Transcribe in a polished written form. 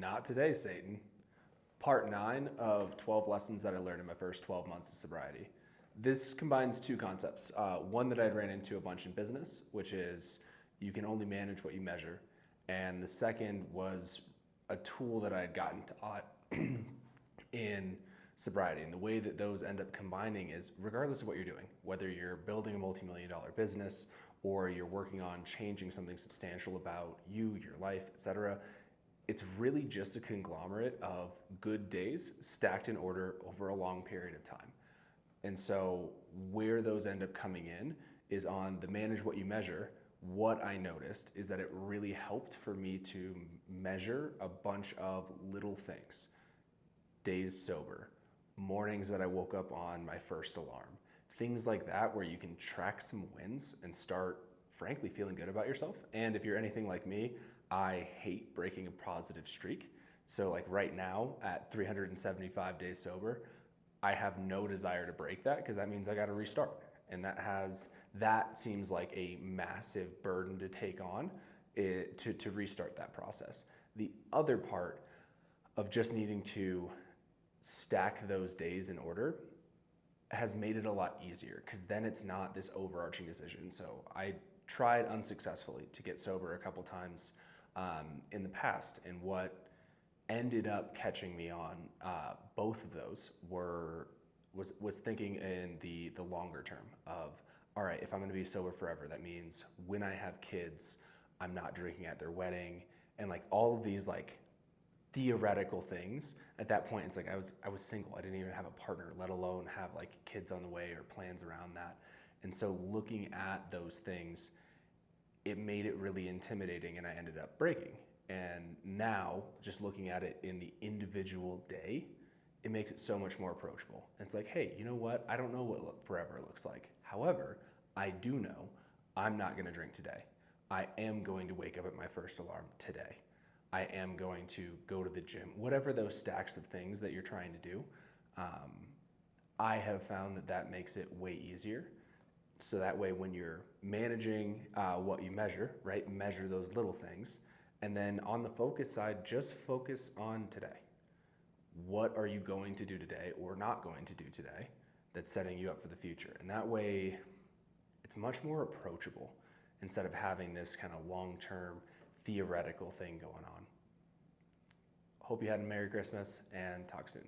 Not today, Satan. Part 9 of 12 lessons that I learned in my first 12 months of sobriety. This combines two concepts. One that I'd ran into a bunch in business, which is you can only manage what you measure. And the second was a tool that I had gotten taught in sobriety. And the way that those end up combining is regardless of what you're doing, whether you're building a multi-million-dollar business or you're working on changing something substantial about you, your life, etc., it's really just a conglomerate of good days stacked in order over a long period of time. And so where those end up coming in is on the manage what you measure. What I noticed is that it really helped for me to measure a bunch of little things. Days sober, mornings that I woke up on my first alarm, things like that where you can track some wins and start frankly feeling good about yourself. And if you're anything like me, I hate breaking a positive streak. So like right now at 375 days sober, I have no desire to break that because that means I got to restart. And that seems like a massive burden to take on to restart that process. The other part of just needing to stack those days in order has made it a lot easier because then it's not this overarching decision. So I tried unsuccessfully to get sober a couple times in the past, and what ended up catching me on both of those was thinking in the longer term of, all right, if I'm going to be sober forever, that means when I have kids, I'm not drinking at their wedding, and like all of these like theoretical things. At that point, it's like I was single. I didn't even have a partner, let alone have like kids on the way or plans around that. And so looking at those things, it made it really intimidating, and I ended up breaking. And now, just looking at it in the individual day, it makes it so much more approachable. And it's like, hey, you know what? I don't know what forever looks like. However, I do know I'm not going to drink today. I am going to wake up at my first alarm today. I am going to go to the gym. Whatever those stacks of things that you're trying to do, I have found that makes it way easier. So that way when you're managing what you measure, right, measure those little things. And then on the focus side, just focus on today. What are you going to do today or not going to do today that's setting you up for the future? And that way it's much more approachable instead of having this kind of long-term theoretical thing going on. Hope you had a Merry Christmas and talk soon.